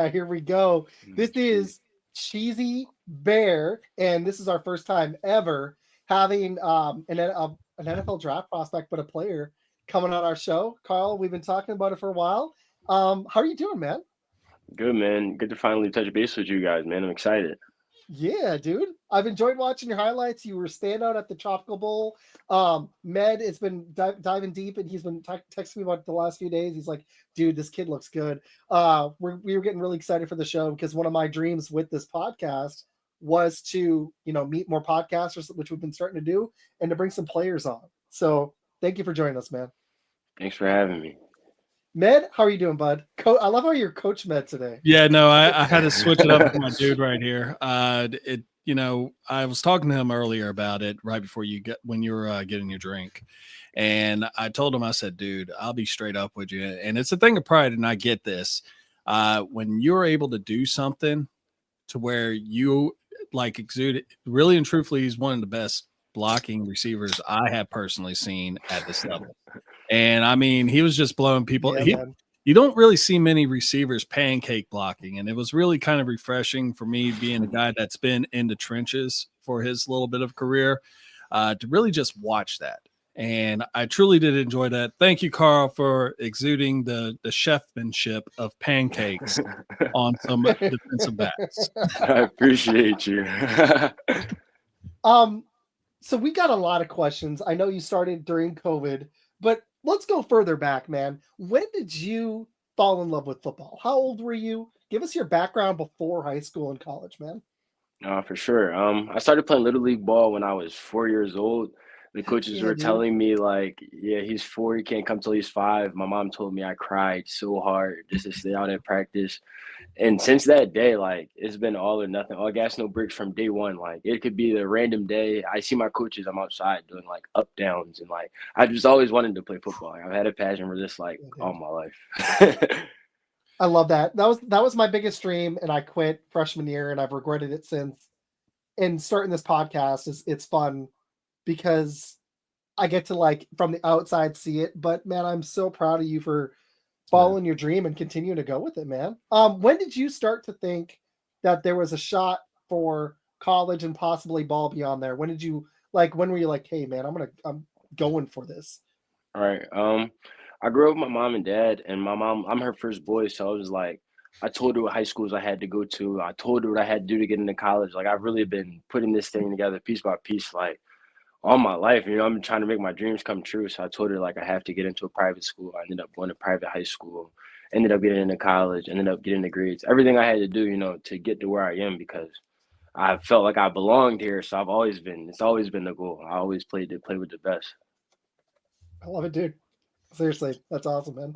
Yeah, here we go. This is Cheesy Bear, and this is our first time ever having an NFL draft prospect, but a player coming on our show. Carl, we've been talking about it for a while. How are you doing, man? Good, man. Good to finally touch base with you guys, man. I'm excited. Yeah, dude. I've enjoyed watching your highlights. You were standout at the Tropical Bowl. Med has been diving deep, and he's been texting me about it the last few days. He's like, dude, this kid looks good. We were getting really excited for the show because one of my dreams with this podcast was to, meet more podcasters, which we've been starting to do, and to bring some players on. So thank you for joining us, man. Thanks for having me. Med, how are you doing, bud? I love how you're Coach Med today. Yeah, no, I had to switch it up with my dude right here. I was talking to him earlier about it right before when you were getting your drink, and I told him, I said, dude, I'll be straight up with you, and it's a thing of pride, and I get this. When you're able to do something to where you like exude, really and truthfully, he's one of the best blocking receivers I have personally seen at this level. And I mean, he was just blowing people. Yeah, you don't really see many receivers pancake blocking. And it was really kind of refreshing for me, being a guy that's been in the trenches for his little bit of career, to really just watch that. And I truly did enjoy that. Thank you, Carl, for exuding the chefmanship of pancakes on some defensive backs. I appreciate you. So we got a lot of questions. I know you started during COVID, but let's go further back, man. When did you fall in love with football? How old were you? Give us your background before high school and college, man. For sure. I started playing Little League ball when I was 4 years old. The coaches were telling me, like, yeah, he's 4, he can't come till he's 5. My mom told me I cried so hard just to stay out at practice. And since that day, like, it's been all or nothing, all gas, no bricks from day one. Like, it could be the random day. I see my coaches, I'm outside doing, like, up downs. And, like, I just always wanted to play football. I've had a passion for this, like, all my life. I love that. That was my biggest dream, and I quit freshman year, and I've regretted it since. And starting this podcast it's fun because I get to, like, from the outside see it. But man, I'm so proud of you for following your dream and continuing to go with it, man. When did you start to think that there was a shot for college and possibly ball beyond there? When were you like, hey man, I'm going for this? All right. I grew up with my mom and dad, and my mom, I'm her first boy, so I was like, I told her what high schools I had to go to. I told her what I had to do to get into college. Like, I've really been putting this thing together piece by piece, like, all my life. I'm trying to make my dreams come true. So I told her, like, I have to get into a private school. I ended up going to private high school, ended up getting into college, ended up getting the grades, everything I had to do, to get to where I am, because I felt like I belonged here. So it's always been the goal. I always played to play with the best. I love it, dude. Seriously, that's awesome, man.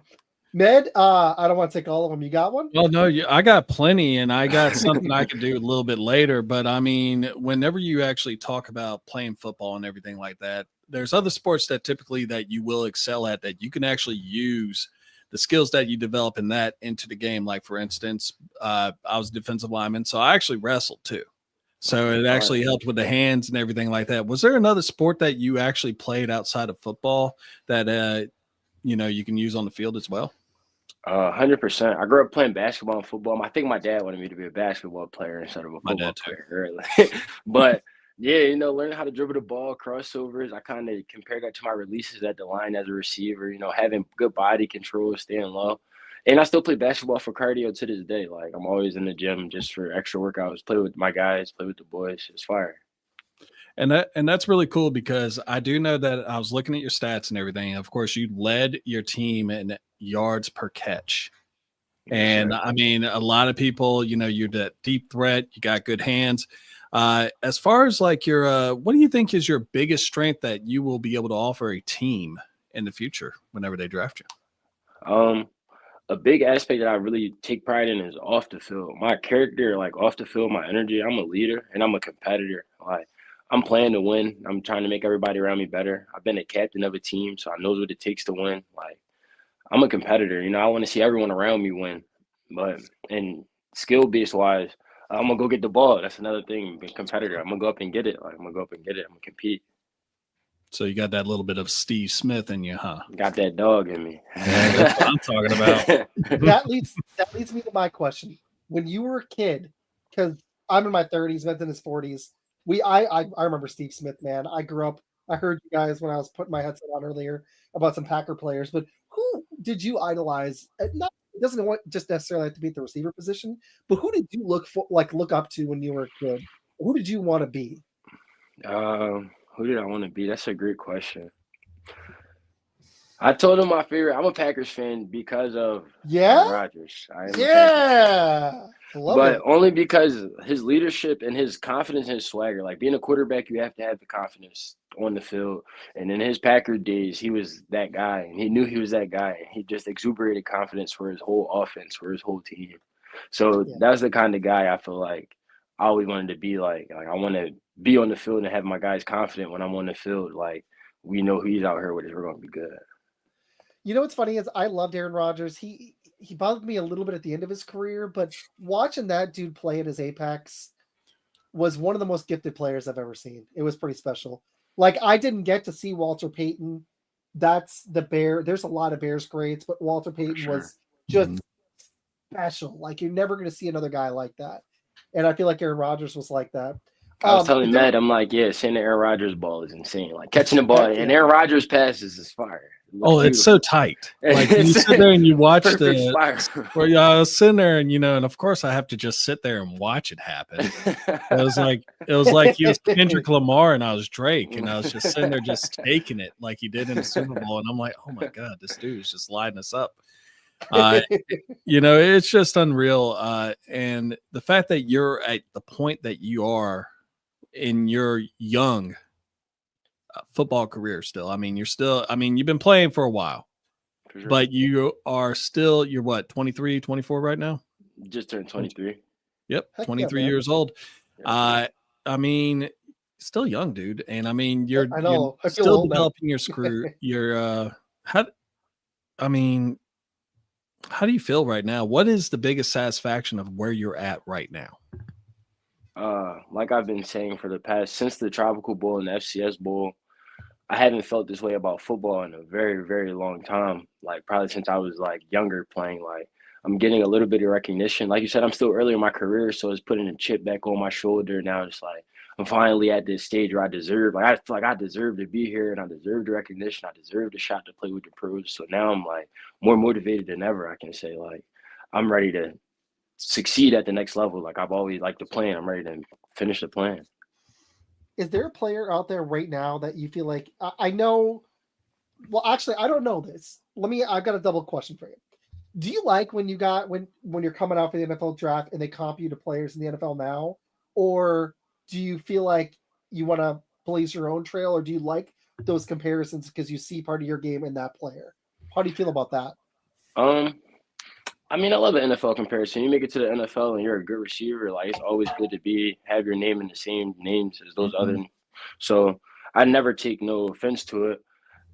Med, I don't want to take all of them. You got one? Well, no, I got plenty, and I got something I could do a little bit later. But I mean, whenever you actually talk about playing football and everything like that, there's other sports that typically that you will excel at, that you can actually use the skills that you develop in that into the game. Like, for instance, I was a defensive lineman, so I actually wrestled too. So it actually helped with the hands and everything like that. Was there another sport that you actually played outside of football that you can use on the field as well? 100%. I grew up playing basketball and football. I think my dad wanted me to be a basketball player instead of a football player. But yeah, learning how to dribble the ball, crossovers. I kind of compared that to my releases at the line as a receiver. Having good body control, staying low. And I still play basketball for cardio to this day. Like, I'm always in the gym just for extra workouts. Play with my guys, play with the boys. It's fire. And that's really cool, because I do know that I was looking at your stats and everything. Of course, you led your team in yards per catch. And I mean, a lot of people, you're that deep threat. You got good hands. As far as like what do you think is your biggest strength that you will be able to offer a team in the future whenever they draft you? A big aspect that I really take pride in is off the field. My character, like off the field, my energy. I'm a leader and I'm a competitor. Like, I'm playing to win. I'm trying to make everybody around me better. I've been a captain of a team, so I know what it takes to win. Like, I'm a competitor. I want to see everyone around me win. But and skill-based wise, I'm gonna go get the ball. That's another thing. Being a competitor, I'm gonna go up and get it. Like, I'm gonna go up and get it. I'm gonna compete. So you got that little bit of Steve Smith in you, huh? Got that dog in me. Yeah, that's what I'm talking about. That leads me to my question. when you were a kid, because I'm in my 30s, Ben's in his 40s. I remember Steve Smith, man. I grew up. I heard you guys when I was putting my headset on earlier about some Packer players, but who did you idolize? Not it doesn't want just necessarily have to be at the receiver position, but who did you look up to when you were a kid? Who did you want to be? Who did I want to be? That's a great question. I told him my favorite. I'm a Packers fan because of Yeah, Aaron Rodgers. I am a Packers fan. yeah, love But it. only because his leadership and his confidence and his swagger. Like being a quarterback, you have to have the confidence on the field. And in his Packer days, he was that guy, and he knew he was that guy. And he just exuberated confidence for his whole offense, for his whole team. So Yeah. that's the kind of guy I feel like I always wanted to be like. Like I want to be on the field and have my guys confident when I'm on the field. Like we know who he's out here with us. We're going to be good. You know what's funny is I loved Aaron Rodgers. He bothered me a little bit at the end of his career, but watching that dude play at his apex was one of the most gifted players I've ever seen. It was pretty special. Like I didn't get to see Walter Payton. That's the Bear. There's a lot of Bears greats, but Walter Payton sure. was just Mhm. special. Like you're never going to see another guy like that. And I feel like Aaron Rodgers was like that. I was telling there- Matt, I'm like, yeah, seeing the Aaron Rodgers ball is insane. Like catching the ball Heck and yeah. Aaron Rodgers passes is fire. It looks Oh, it's so beautiful. tight. Like you sit there and you watch Perfect the. spiral. Well, yeah, I was sitting there, and and of course, I have to just sit there and watch it happen. It was like he was Kendrick Lamar and I was Drake, and I was just sitting there just taking it like he did in the Super Bowl, and I'm like, oh my god, this dude is just lighting us up. It's just unreal. And the fact that you're at the point that you are in your young football career still. I mean, you've been playing for a while, For sure. but you're what, 23, 24 right now? Just turned 23. Yep, Heck yeah, 23 man. years old. Yeah, I mean, still young, dude. And I mean, you're I know. I feel still old now. developing your screw. How do you feel right now? What is the biggest satisfaction of where you're at right now? like I've been saying for the past since the Tropical Bowl and the FCS Bowl, I haven't felt this way about football in a very, very long time. Like probably since I was like younger playing. Like I'm getting a little bit of recognition. Like you said, I'm still early in my career, so it's putting a chip back on my shoulder. Now it's like I'm finally at this stage where I deserve. Like I feel like I deserve to be here, and I deserve the recognition. I deserve the shot to play with the pros. So now I'm like more motivated than ever. I can say like I'm ready to succeed at the next level. Like I've always liked the plan. I'm ready to finish the plan. Is there a player out there right now that you feel like I know? Well, actually, I don't know this. I've got a double question for you. Do you like when you're coming out for the NFL draft and they comp you to players in the NFL now, or do you feel like you want to blaze your own trail, or do you like those comparisons because you see part of your game in that player? How do you feel about that? I mean, I love the NFL comparison. You make it to the NFL and you're a good receiver. Like it's always good to have your name in the same names as those other. So I never take no offense to it.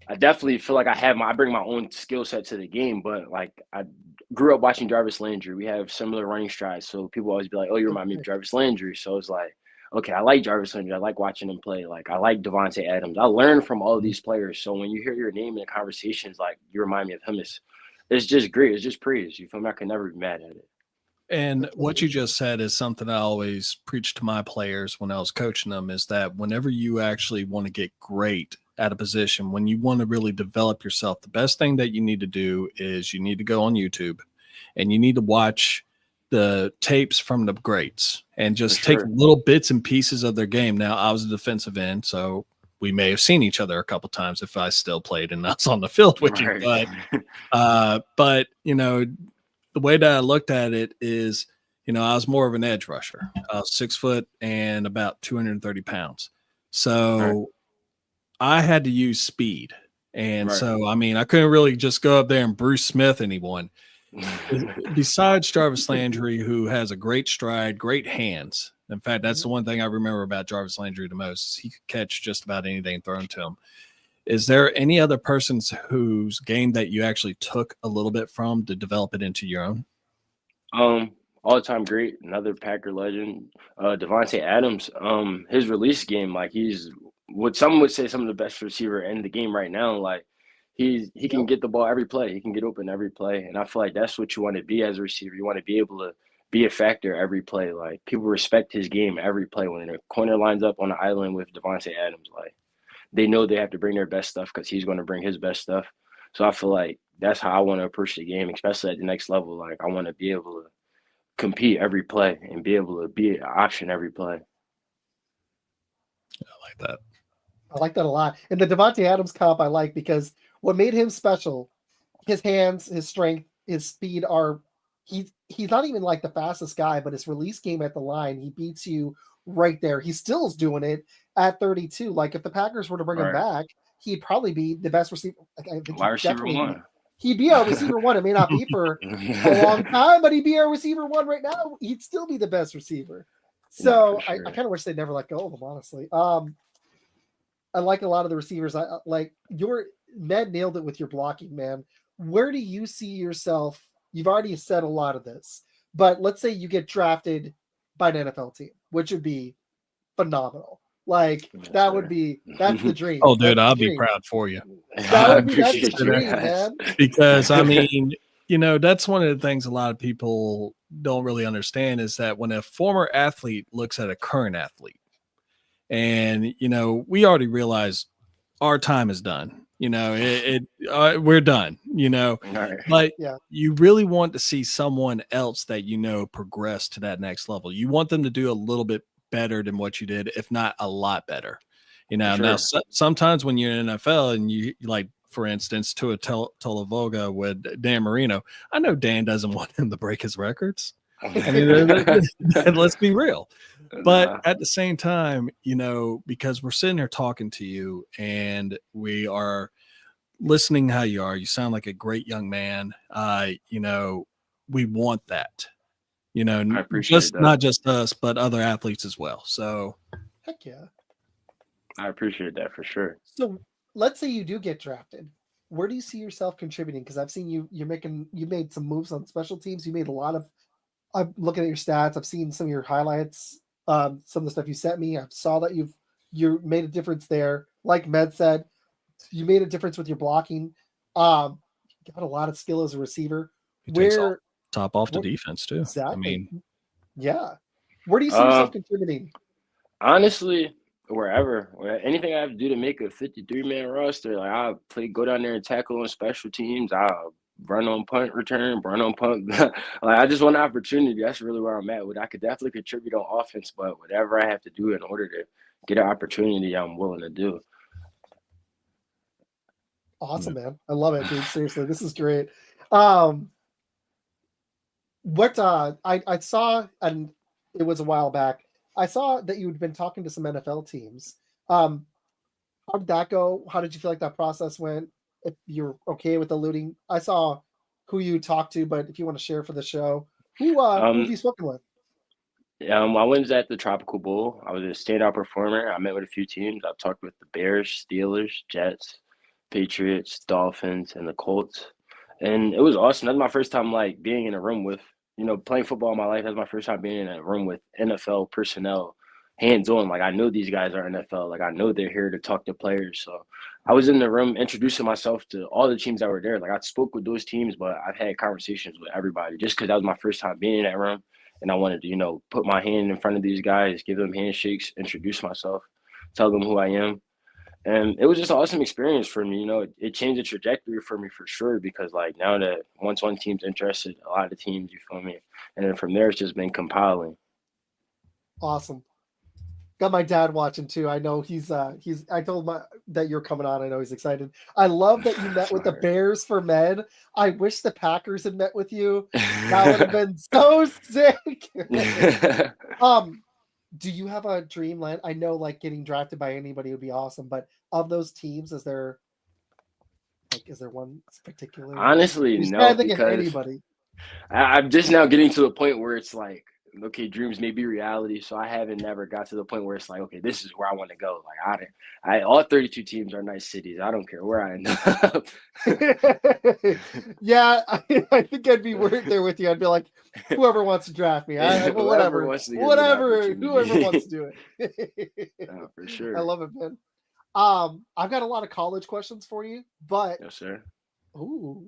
I definitely feel like I bring my own skill set to the game, but like I grew up watching Jarvis Landry. We have similar running strides, so people always be like, "Oh, you remind me of Jarvis Landry." So it's like, okay, I like Jarvis Landry. I like watching him play. Like I like Devontae Adams. I learn from all of these players. So when you hear your name in conversations, like you remind me of him, it's just great. It's just praise. You feel me? I can never be mad at it. And what you just said is something I always preach to my players when I was coaching them, is that whenever you actually want to get great at a position, when you want to really develop yourself, the best thing that you need to do is you need to go on YouTube and you need to watch the tapes from the greats and just take little bits and pieces of their game. Now, I was a defensive end, so we may have seen each other a couple of times if I still played and I was on the field with you. But the way that I looked at it is, I was more of an edge rusher. I was 6 foot and about 230 pounds. So I had to use speed. And so, I mean, I couldn't really just go up there and Bruce Smith anyone. Besides Jarvis Landry, who has a great stride, great hands. In fact, that's the one thing I remember about Jarvis Landry the most, is he could catch just about anything thrown to him. Is there any other persons whose game that you actually took a little bit from to develop it into your own? All-time great, another Packer legend, Devontae Adams. His release game, like he's what some would say some of the best receiver in the game right now. Like he can get the ball every play. He can get open every play, and I feel like that's what you want to be as a receiver. You want to be able to be a factor every play. Like people respect his game every play. When a corner lines up on the island with Devontae Adams, like they know they have to bring their best stuff because he's going to bring his best stuff. So I feel like that's how I want to approach the game, especially at the next level. Like I want to be able to compete every play and be able to be an option every play. I like that. I like that a lot. And the Devontae Adams comp I like because what made him special, his hands, his strength, his speed are he's not even like the fastest guy, but his release game at the line, he beats you right there. He still is doing it at 32. Like if the Packers were to bring him Right. back, he'd probably be the best receiver. Like, I think Wide he'd receiver definitely one. he'd be our receiver one. It may not be for a long time, but he'd be our receiver one right now. He'd still be the best receiver. So for sure. I kind of wish they'd never let go of him, honestly. I like a lot of the receivers. I like your Med nailed it with your blocking, man. Where do you see yourself? You've already said a lot of this, but let's say you get drafted by an NFL team, which would be phenomenal. Like Yes, that would sir. be that's the dream. Oh, dude, That's I'll the be dream. proud for you That's the appreciate you dream, guys. man. because I mean, you know, that's one of the things a lot of people don't really understand is that when a former athlete looks at a current athlete, and you know, we already realize our time is done. You know, we're done. You know, All right. but Yeah. you really want to see someone else that you know progress to that next level. You want them to do a little bit better than what you did, if not a lot better. You know, For now sure. sometimes when you're in NFL and you like, for instance, to a Tolavoga with Dan Marino, I know Dan doesn't want him to break his records. I mean, let's be real. But Nah. at the same time, you know, because we're sitting here talking to you and we are listening how you are, you sound like a great young man. You know, we want that, you know, I appreciate just that. not just us, but other athletes as well. So Heck yeah. I appreciate that for sure. So let's say you do get drafted. Where do you see yourself contributing? Because I've seen you made some moves on special teams. You made a lot of I'm looking at your stats. I've seen some of your highlights, some of the stuff you sent me. I saw that you made a difference there. Like Med said, you made a difference with your blocking. You got a lot of skill as a receiver. he takes all Where top off the what, defense too. I exactly? mean, Yeah. Where do you see yourself Um, contributing? honestly, anything I have to do to make a 53-man roster, like go down there and tackle on special teams. I'll run on punt return, run on punt. Like I just want an opportunity. That's really where I'm at. I could definitely contribute on offense, but whatever I have to do in order to get an opportunity, I'm willing to do. Awesome, man. I love it, dude. Seriously, this is great. Um, what I saw, and it was a while back. I saw that you had been talking to some NFL teams. Um, how did that go? How did you feel like that process went? If you're okay with alluding, I saw who you talked to, but if you want to share for the show, who have Um, you spoken with? I was at the Tropical Bowl. I was a standout performer. I met with a few teams. I've talked with the Bears, Steelers, Jets, Patriots, Dolphins, and the Colts. And it was awesome. That's my first time like being in a room with, playing football in my life. That's my first time being in a room with NFL personnel, hands on. Like I know these guys are NFL. Like I know they're here to talk to players. So I was in the room introducing myself to all the teams that were there. Like I spoke with those teams, but I've had conversations with everybody just because that was my first time being in that room. And I wanted to, put my hand in front of these guys, give them handshakes, introduce myself, tell them who I am. And it was just an awesome experience for me. It changed the trajectory for me for sure because, like, now that once one team's interested, a lot of teams, you feel me? And then from there, it's just been compiling. Awesome. Got my dad watching too. I know he's I told him that you're coming on. I know he's excited. I love that you met with the Bears for Med. I wish the Packers had met with you. That would have been so sick. Do you have a dreamland? I know like getting drafted by anybody would be awesome, but of those teams, is there one particular? Honestly, Just no, can't think of because anybody. I'm just now getting to a point where it's like, okay, dreams may be reality. So I haven't never got to the point where it's like, okay, this is where I want to go. Like all 32 teams are nice cities. I don't care where I end up. Yeah, I think I'd be right there with you. I'd be like, whoever wants to draft me, whatever, wants to give me the whoever opportunity. wants to do it. Oh, for I sure. love it, man. I've got a lot of college questions for you, but Yes, sir. ooh,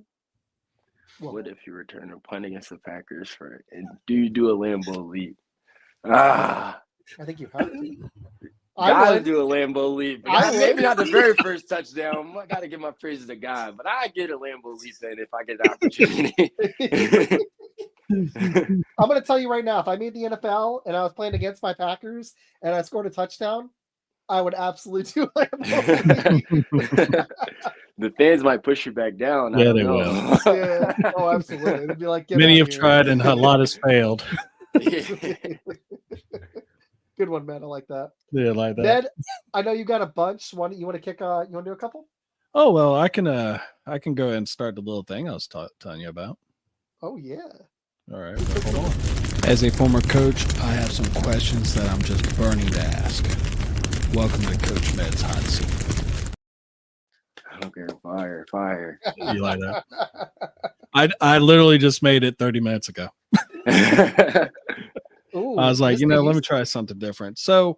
Well, What if you return to playing against the Packers and do you do a Lambeau leap? Ah, I think you have to. I gotta would. do a Lambeau leap. I would. Maybe not the very first touchdown. I gotta give my praises to God, but I get a Lambeau leap in if I get the opportunity. I'm going to tell you right now, if I made the NFL and I was playing against my Packers and I scored a touchdown, I would absolutely do Lambeau. The fans might push you back down. I Yeah, don't they know. will. Yeah. Oh, absolutely. It'd be like, get Many out have here. tried and a lot has failed. Good one, man. I like that. Yeah, like that. Ned, I know you got a bunch. You want to kick? You want to do a couple? Oh well, I can go ahead and start the little thing I was telling you about. Oh yeah. All right, well, hold on. As a former coach, I have some questions that I'm just burning to ask. Welcome to Coach Med's hot seat. Okay, fire. You like that? I literally just made it 30 minutes ago. Ooh, I was like, this let is- me try something different. So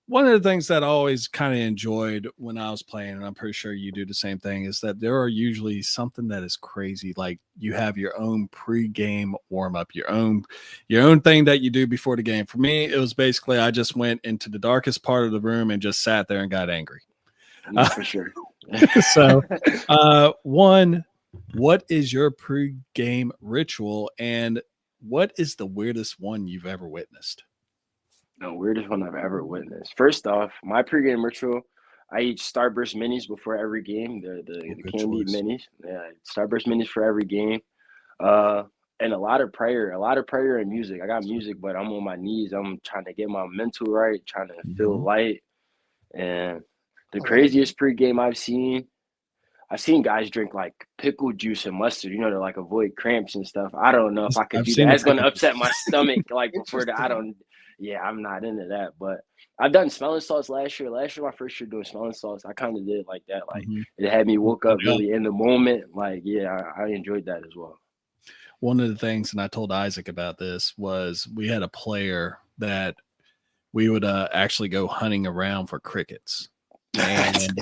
one of the things that I always kind of enjoyed when I was playing, and I'm pretty sure you do the same thing, is that there are usually something that is crazy. Like you have your own pre-game warm-up, your own thing that you do before the game. For me, it was basically I just went into the darkest part of the room and just sat there and got angry. For sure. So one, what is your pre-game ritual, and what is the weirdest one you've ever witnessed? The weirdest one I've ever witnessed. First off, my pregame ritual, I eat Starburst minis before every game. The good candy choice. minis. Yeah, Starburst minis for every game. And a lot of prayer and music. I got music, but I'm on my knees. I'm trying to get my mental right, trying to feel light. And the craziest pregame I've seen guys drink like pickle juice and mustard, to like avoid cramps and stuff. I don't know if I could I've do seen that. the It's going to pickle upset my stomach like before that. I'm not into that. But I've done smelling salts last year. Last year, my first year doing smelling salts, I kind of did it like that. Like it had me woke up really in the moment. Like, yeah, I enjoyed that as well. One of the things, and I told Isaac about this, was we had a player that we would actually go hunting around for crickets. And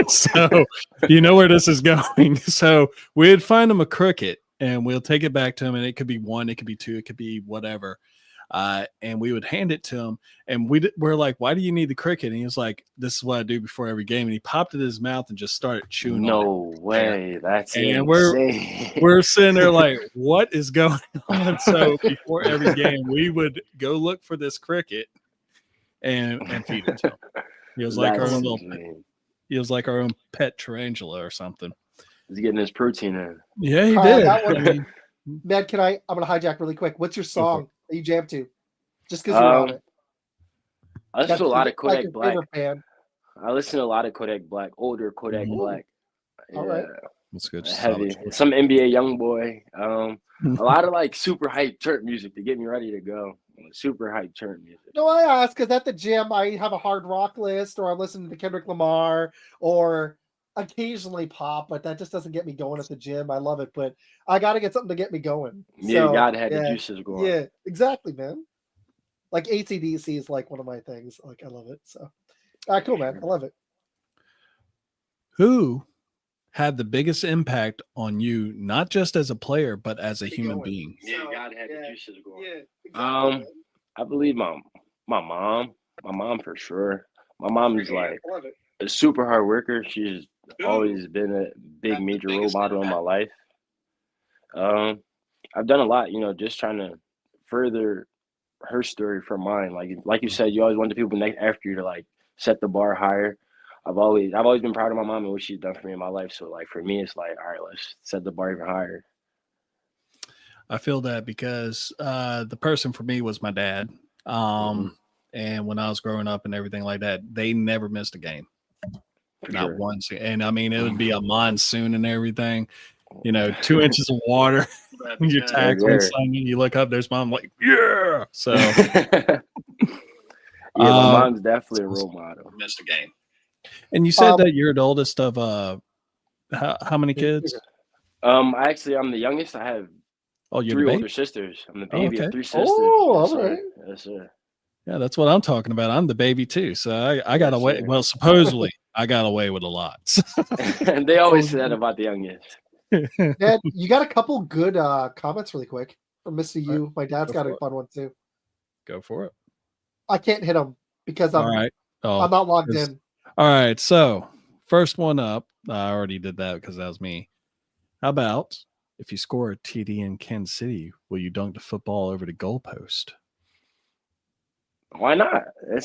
so you know where this is going. So we'd find him a cricket and we'll take it back to him, and it could be one, it could be two, it could be whatever. And we would hand it to him, and we're like, why do you need the cricket? And he was like, this is what I do before every game. And he popped it in his mouth and just started chewing on it. No way. That's and insane. we're sitting there like, what is going on? So before every game, we would go look for this cricket and feed it to him. He was like he was like our own pet tarantula or something. He's getting his protein in. Yeah, he did. I mean, Matt, I'm going to hijack really quick. What's your song that you jam to? Just because you're on it. I listen to a lot of Kodak like Black. Fan. I listen to a lot of Kodak Black, older Kodak Black. All right. That's good. Heavy. Some NBA Youngboy. A lot of like super hype church music to get me ready to go. Super hype church music. No, I ask because at the gym I have a hard rock list, or I'm listening to Kendrick Lamar, or occasionally pop, but that just doesn't get me going at the gym. I love it, but I got to get something to get me going. Yeah, you gotta have the juices going. Yeah, exactly, man. Like AC/DC is like one of my things. Like I love it. So, cool, man. I love it. Who had the biggest impact on you, not just as a player, but as a human being? Yeah, you gotta have the juices going. Yeah, exactly, I believe my mom for sure. My mom is like I love it. a super hard worker. She's always been a big major role model in my life. I've done a lot, just trying to further her story from mine. Like you said, you always want the people next after you to like set the bar higher. I've always been proud of my mom and what she's done for me in my life. So like for me, it's like, all right, let's set the bar even higher. I feel that because the person for me was my dad. And when I was growing up and everything like that, they never missed a game. Not once. And I mean, it would be a monsoon and everything, 2 inches of water. You're tackling something, you look up, there's mom like, yeah. So yeah, my mom's definitely a role model. Missed a game. And you said that you're the oldest of how many kids? I'm the youngest. I have three older sisters. I'm the baby of three sisters. Oh, all right. Yes, sir. Yeah, that's what I'm talking about. I'm the baby too. So I got away. Well, supposedly I got away with a lot. And they always say that about the youngest. Dad, you got a couple good comments really quick from Mr. All right, U. My dad's go got for a it. fun one too. Go for it. I can't hit him because All I'm right. Oh, I'm not logged 'cause- in. All right. So first one up. I already did that because that was me. How about if you score a TD in Kansas City, will you dunk the football over the goalpost? Why not?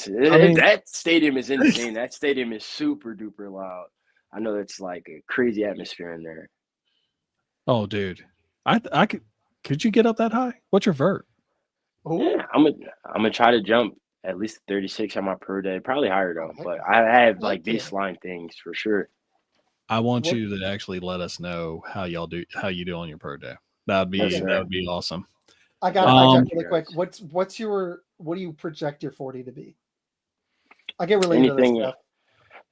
mean- That stadium is insane. That stadium is super duper loud. I know it's like a crazy atmosphere in there. Oh, dude, I could you get up that high? What's your vert? Ooh, Yeah, I'm gonna try to jump at least 36 on my per day, probably higher though. heck But yeah. I have like Heck yeah. baseline things for sure. I want What- you to actually let us know how you do on your per day. That'd be Yes, that sir. would be awesome. I got Um, really quick. What do you project your 40 to be? I get really into this Anything stuff.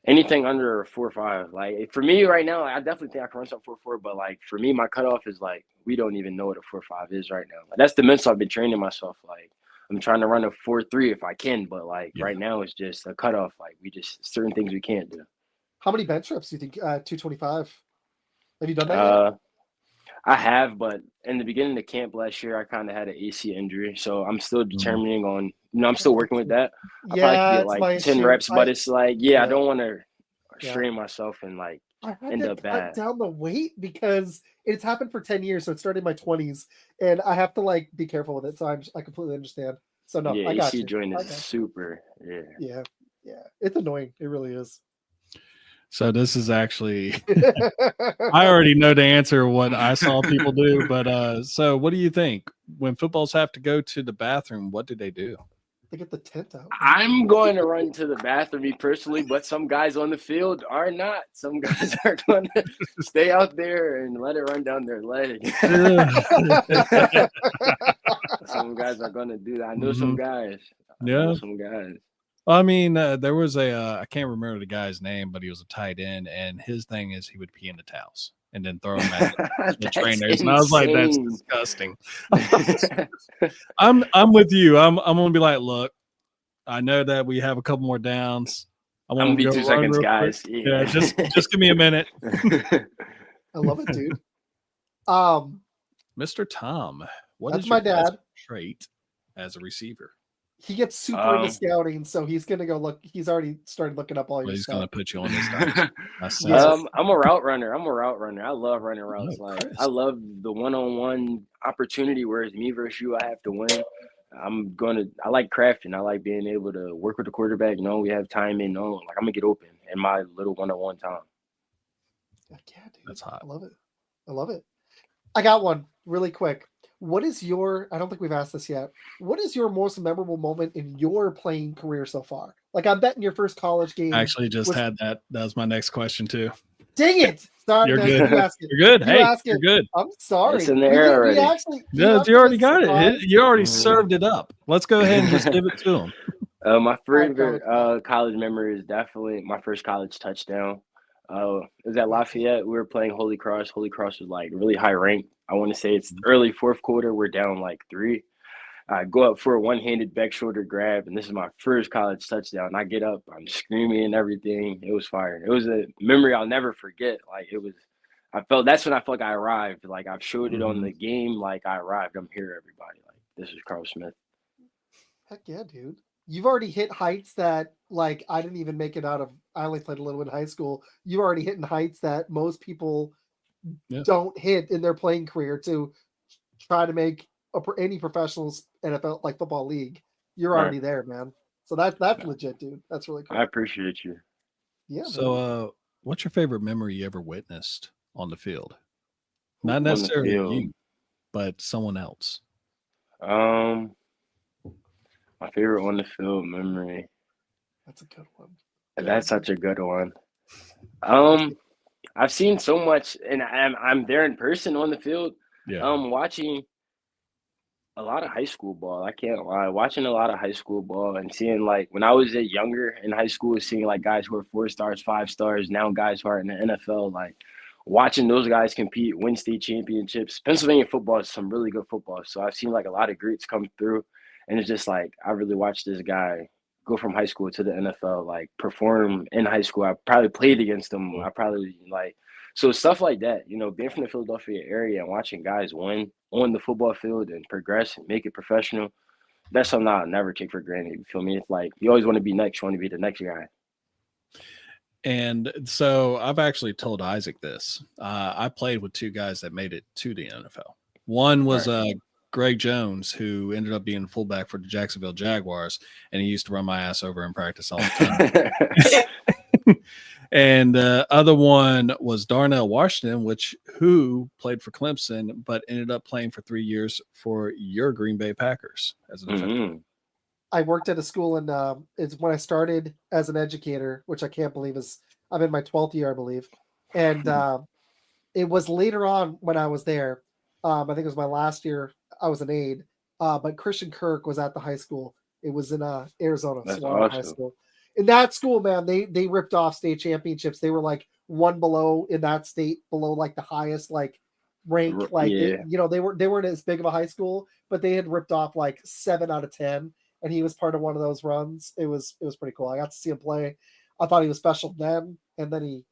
anything under a 4.5. Like for me right now, I definitely think I can run some 4.4. But like for me, my cutoff is like we don't even know what a 4.5 is right now. Like, that's the mental I've been training myself. Like I'm trying to run a 4.3 if I can, but like Yeah. right now it's just a cutoff. Like we just certain things we can't do. How many bench reps do you think? 225. Have you done that yet? I have, but in the beginning of camp last year, I kind of had an AC injury, so I'm still determining on. I'm still working with that. I probably could get it's my like 10 issue. reps, but it's like, yeah. I don't want to Yeah. strain myself and like I had end to up cut bad. down the weight because it's happened for 10 years. So it started in my 20s, and I have to like be careful with it. So I completely understand. So no, Yeah, I got AC you. joint I is got super. Yeah. you. Yeah. It's annoying. It really is. So this is actually I already know the answer what I saw people do, but so what do you think when footballs have to go to the bathroom? What do they do? They get the tent out. I'm going to run to the bathroom, me personally, but some guys on the field are not. Some guys are going to stay out there and let it run down their leg. Some guys are going to do that. I know some guys. I know Yeah. some guys. I mean, there was I can't remember the guy's name, but he was a tight end, and his thing is he would pee in the towels and then throw them at the That's trainers. And I was like, that's insane. disgusting. I'm with you. I'm gonna be like, look, I know that we have a couple more downs. I I'm want gonna be to go 2 run seconds, real guys. quick. Yeah, just give me a minute. I love it, dude. Mr. Tom, what That's is my your best dad. trait as a receiver? He gets super into Um, scouting, so he's gonna go look. He's already started looking up all Well, your he's stuff. gonna put you on this time. I sense Yes. it. I'm a route runner. I love running routes. Oh, Like Chris. I love the one-on-one opportunity where it's me versus you. I have to win. I like crafting. I like being able to work with the quarterback. We have time in. Like I'm gonna get open in my little one-on-one time. Heck yeah, dude. That's hot. I love it. I love it. I got one really quick. What is your, I don't think we've asked this yet. What is your most memorable moment in your playing career so far? Like, I bet in your first college game. I actually just was- had that. That was my next question too. Dang it. Sorry, You're no, good. you ask it. You're good. You Hey, ask you're it. good. I'm sorry. It's in the air already. Yeah, you already got it. You already Mhm. served it up. Let's go ahead and just give it to him. My right, favorite college memory is definitely my first college touchdown. It was at Lafayette. We were playing Holy Cross. Holy Cross was like really high ranked. I want to say it's early fourth quarter. We're down like 3. I go up for a one-handed back shoulder grab, and this is my first college touchdown. I get up, I'm screaming and everything. It was fire. It was a memory I'll never forget. Like that's when I felt like I arrived. Like I've showed it on the game. Like I arrived. I'm here, everybody. Like this is Carl Smith. Heck yeah, dude. You've already hit heights that like I didn't even make it out of. I only played a little bit in high school. You've already hit heights that most people don't hit in their playing career to try to make any professional NFL like football league. You're already there, man. So that's legit, dude. That's really cool. I appreciate you. Yeah. So, what's your favorite memory you ever witnessed on the field? Not On the necessarily field. you, but someone else. My favorite on the field memory. That's a good one. That's such a good one. I've seen so much, and I'm there in person on the field. Yeah. Watching a lot of high school ball. I can't lie. Watching a lot of high school ball and seeing like when I was younger in high school, seeing like guys who are 4 stars, 5 stars, now guys who are in the NFL, like watching those guys compete, win state championships. Pennsylvania football is some really good football. So I've seen like a lot of greats come through, and it's just like I really watched this guy go from high school to the NFL, like perform in high school. I probably played against him. I probably like So stuff like that, being from the Philadelphia area and watching guys win on the football field and progress and make it professional, that's something I'll never take for granted. You feel me? It's like you always want to be next, you want to be the next guy. And so I've actually told Isaac this. I played with two guys that made it to the NFL. One was Greg Jones, who ended up being fullback for the Jacksonville Jaguars, and he used to run my ass over in practice all the time. And the other one was Darnell Washington, who played for Clemson, but ended up playing for 3 years for your Green Bay Packers as a defender. Mm-hmm. I worked at a school, and it's when I started as an educator, which I can't believe I'm in my 12th year, I believe. And it was later on when I was there. I think it was my last year. I was an aide, but Christian Kirk was at the high school. It was in Arizona, That's Saguaro awesome. High School. In that school, man, they ripped off state championships. They were like one below in that state, below like the highest like rank. Like they weren't as big of a high school, but they had ripped off like 7 out of 10. And he was part of one of those runs. It was pretty cool. I got to see him play. I thought he was special then, and then he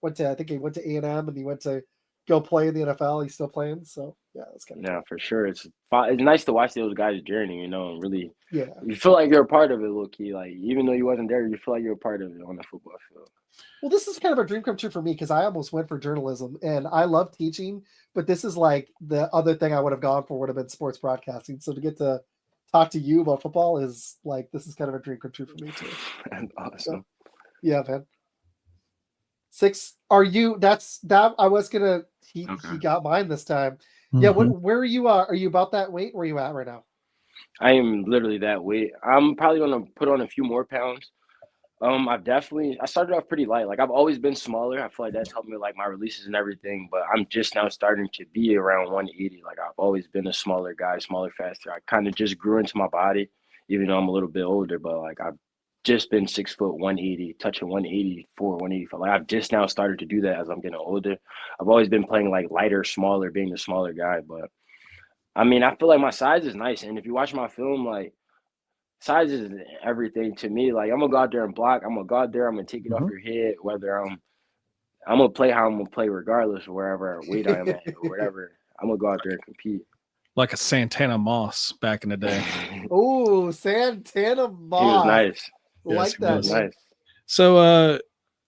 went to A&M, and he went to go play in the NFL. He's still playing, so yeah, that's kind of Yeah, for sure. It's nice to watch those guys' journey, and really, yeah. you feel like you're a part of it, low key. Like even though you wasn't there, you feel like you're a part of it on the football field. Well, this is kind of a dream come true for me because I almost went for journalism, and I love teaching, but this is like the other thing I would have gone for would have been sports broadcasting. So to get to talk to you about football is like this is kind of a dream come true for me too. That's awesome. So, yeah, man. 6. Are you? That's that. I was gonna. He got mine this time. Mm-hmm. Yeah. Where are you? Are you about that weight? Where are you at right now? I am literally that weight. I'm probably gonna put on a few more pounds. I started off pretty light. Like I've always been smaller. I feel like that's helped me like my releases and everything. But I'm just now starting to be around 180. Like I've always been a smaller guy, smaller, faster. I kind of just grew into my body, even though I'm a little bit older. But like I've just been 6 foot, 180, touching 184, 185. Like I've just now started to do that as I'm getting older. I've always been playing like lighter, smaller, being the smaller guy. But I mean, I feel like my size is nice. And if you watch my film, like size is everything to me. Like I'm gonna go out there and block. I'm gonna go out there. I'm gonna take it off your head. Whether I'm gonna play how I'm gonna play, regardless of wherever weight I am at or whatever. I'm gonna go out there and compete. Like a Santana Moss back in the day. Oh, Santana Moss. He was nice. Like that. Was nice. So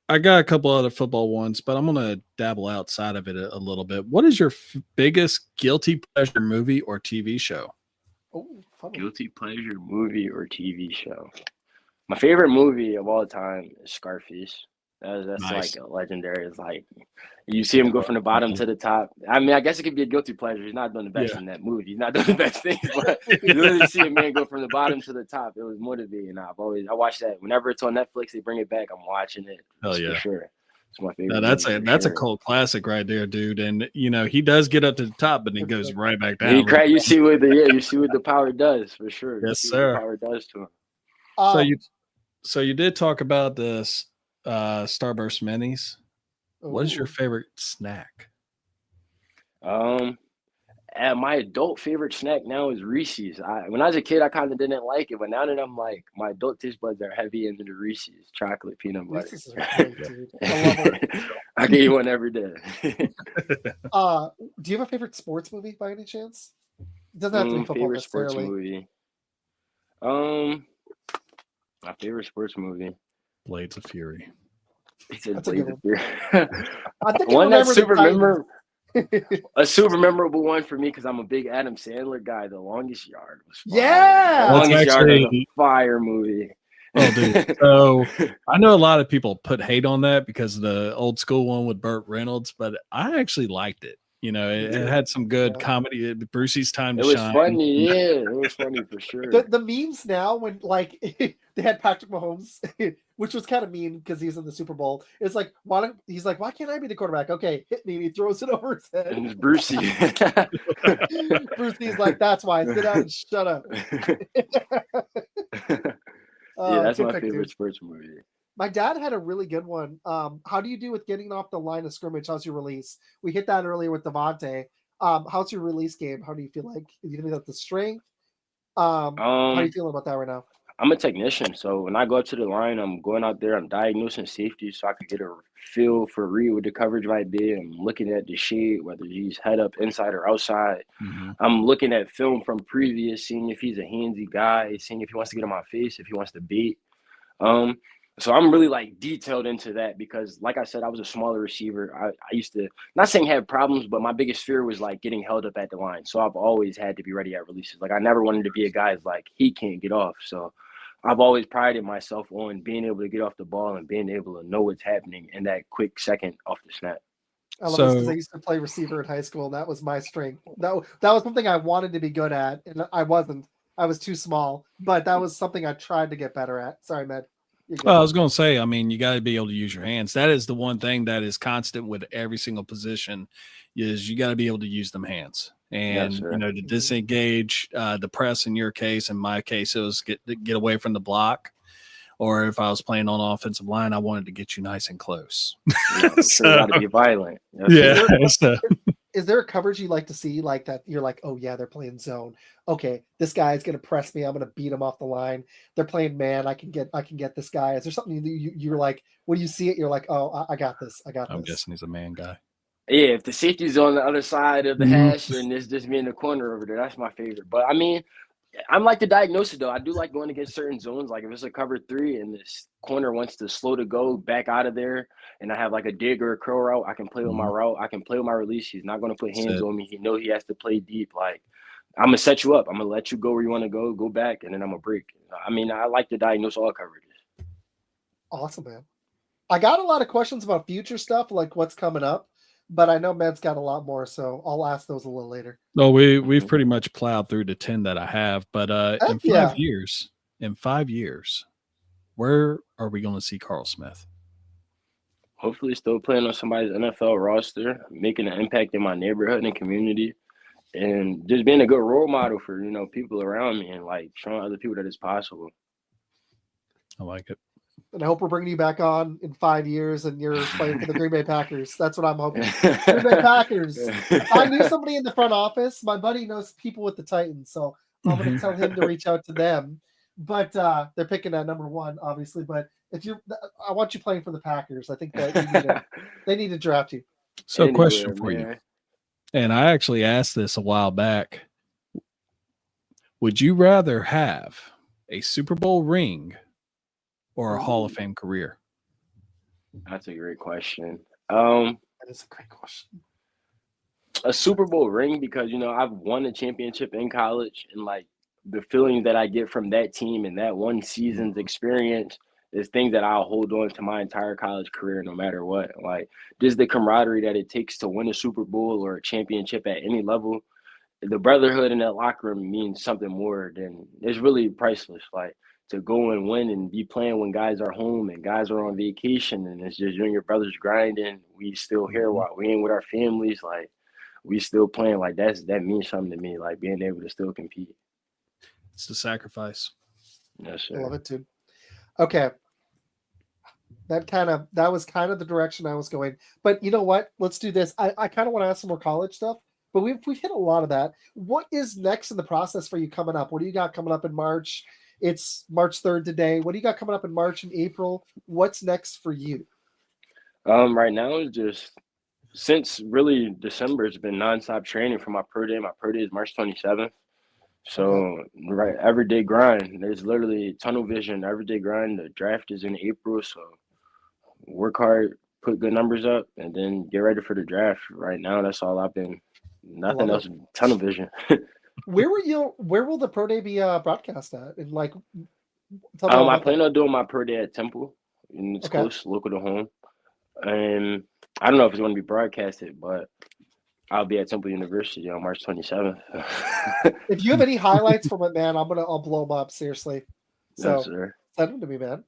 I got a couple other football ones, but I'm gonna dabble outside of it a little bit. What is your biggest guilty pleasure movie or TV show? Oh, funny. Guilty pleasure movie or TV show. My favorite movie of all time is Scarface. That's nice. Like a legendary. It's like you see him go from the bottom to the top. I mean, I guess it could be a guilty pleasure. He's not doing the best in that movie. He's not doing the best things, but you literally see a man go from the bottom to the top. It was motivating. I watch that whenever it's on Netflix. They bring it back. I'm watching it. Hell yeah, for sure. It's my favorite. No, that's a cult classic right there, dude. And he does get up to the top, but he goes right back down. You see what the power does for sure. Yes, sir. What the power does to him. So you did talk about this Starburst minis. What is your favorite snack? My adult favorite snack now is Reese's. When I was a kid, I kind of didn't like it, but now that I'm like, my adult taste buds are heavy into the Reese's chocolate peanut butter. Reese's is great, dude. I love it. I can eat one every day. Do you have a favorite sports movie by any chance? It doesn't have to be football necessarily. Sports movie. My favorite sports movie. Blades of Fury. That's a good one. I think one that's super memorable. A super memorable one for me because I'm a big Adam Sandler guy. The Longest Yard was fire. Yeah, The Longest Yard is a fire movie. Oh, dude. So I know a lot of people put hate on that because of the old school one with Burt Reynolds, but I actually liked it. It had some good comedy. Brucey's Time to Shine. It was funny, yeah. It was funny for sure. The memes now when like they had Patrick Mahomes, which was kind of mean because he's in the Super Bowl. It's like he's like, why can't I be the quarterback? Okay, hit me. And he throws it over his head. And it's Brucey. Brucey's like, that's why. Sit down and shut up. That's my favorite sports movie. My dad had a really good one. How do you do with getting off the line of scrimmage? How's your release? We hit that earlier with Devontae. How's your release game? How do you feel like? Do you think that's the strength? How are you feeling about that right now? I'm a technician, so when I go up to the line, I'm going out there, I'm diagnosing safety so I can get a feel for read what the coverage might be. I'm looking at the shade, whether he's head up, inside or outside. Mm-hmm. I'm looking at film from previous, seeing if he's a handsy guy, seeing if he wants to get on my face, if he wants to beat. So I'm really like detailed into that because, like I said, I was a smaller receiver. I used to, not saying have problems, but my biggest fear was like getting held up at the line. So I've always had to be ready at releases. Like I never wanted to be a guy that's like he can't get off. So I've always prided myself on being able to get off the ball and being able to know what's happening in that quick second off the snap. I love this because I So used to play receiver in high school, and that was my strength. That was something I wanted to be good at, and I wasn't. I was too small, but that was something I tried to get better at. Sorry, Med. You're good. well, I was going to say, I mean, you got to be able to use your hands. That is the one thing that is constant with every single position is you got to be able to use them hands. And, sir. you know, to disengage the press in your case, in my case, it was get away from the block. Or if I was playing on offensive line, I wanted to get you nice and close. So you got to be violent. Yeah. So, Is there a coverage you like to see like that? You're like, oh yeah, they're playing zone. Okay, this guy's gonna press me. I'm gonna beat him off the line. They're playing man. I can get this guy. Is there something you're like when you see it? You're like, oh, I got this. I got I'm this. guessing he's a man guy. Yeah, if the safety's on the other side of the Mhm. hash and it's just me in the corner over there, that's my favorite. But I mean, I'm like the diagnosis though. I do like going against certain zones. Like if it's a cover 3 and this corner wants to slow to go back out of there, and I have like a dig or a curl route, I can play with my Mhm. route. I can play with my release. He's not going to put hands That's it. on me. He know he has to play deep. Like I'm gonna set you up. I'm gonna let you go where you want to go back, and then I'm gonna break. I mean, I like to diagnose all coverages. Awesome, man. I got a lot of questions about future stuff, like what's coming up, but I know Med's got a lot more, so I'll ask those a little later. No, we've Mhm. pretty much plowed through the 10 that I have, but Heck yeah. in 5 years, where are we going to see Carl Smith? Hopefully, still playing on somebody's NFL roster, making an impact in my neighborhood and community, and just being a good role model for people around me, and like showing other people that it's possible. I like it. And I hope we're bringing you back on in 5 years and you're playing for the Green Bay Packers. That's what I'm hoping. Green Bay Packers. If I knew somebody in the front office, my buddy knows people with the Titans, so I'm going to tell him to reach out to them. But they're picking at number 1, obviously. But I want you playing for the Packers. I think that they need to draft you. So, Anywhere, question for you, man. and I actually asked this a while back. Would you rather have a Super Bowl ring or a Hall of Fame career? That's a great question. That is a great question. A Super Bowl ring because I've won a championship in college, and like the feeling that I get from that team and that one season's experience is things that I'll hold on to my entire college career no matter what. Like just the camaraderie that it takes to win a Super Bowl or a championship at any level. The brotherhood in that locker room means something more than it's really priceless. Like to go and win and be playing when guys are home and guys are on vacation and it's just you and your brothers grinding. We still here while we ain't with our families. Like we still playing. Like that means something to me. Like being able to still compete. It's the sacrifice. Yes, I love sir. it too. Okay. That was kind of the direction I was going. But you know what? Let's do this. I kind of want to ask some more college stuff, but we've hit a lot of that. What is next in the process for you coming up? What do you got coming up in March? It's March 3rd today. What do you got coming up in March and April? What's next for you? Right now it's just since really December, it's been nonstop training for my pro day. My pro day is March 27th. So right, everyday grind. There's literally tunnel vision, everyday grind. The draft is in April, so work hard, put good numbers up, and then get ready for the draft. Right now, that's all I've been. Nothing love else. Tunnel vision. Where will the pro day be broadcast at? And like, tell me all I about plan that. on doing my pro day at Temple, and it's Okay. close, local to home. And I don't know if it's going to be broadcasted, but I'll be at Temple University on March 27th. If you have any highlights from it, man, I'll blow them up seriously. So Yes, sir. send them to me, man.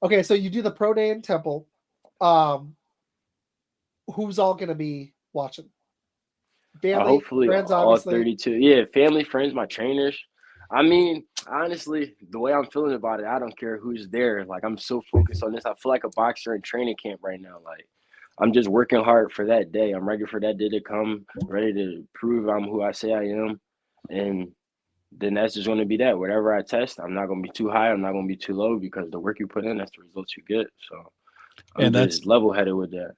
Okay, so you do the pro day in Temple. Who's all going to be watching? Family, Hopefully, friends, all obviously. 32. Yeah, family, friends, my trainers. I mean, honestly, the way I'm feeling about it, I don't care who's there. Like, I'm so focused on this. I feel like a boxer in training camp right now. Like, I'm just working hard for that day. I'm ready for that day to come, ready to prove I'm who I say I am. And then that's just going to be that. Whatever I test, I'm not going to be too high. I'm not going to be too low because the work you put in, that's the results you get. So I'm And just level headed with that.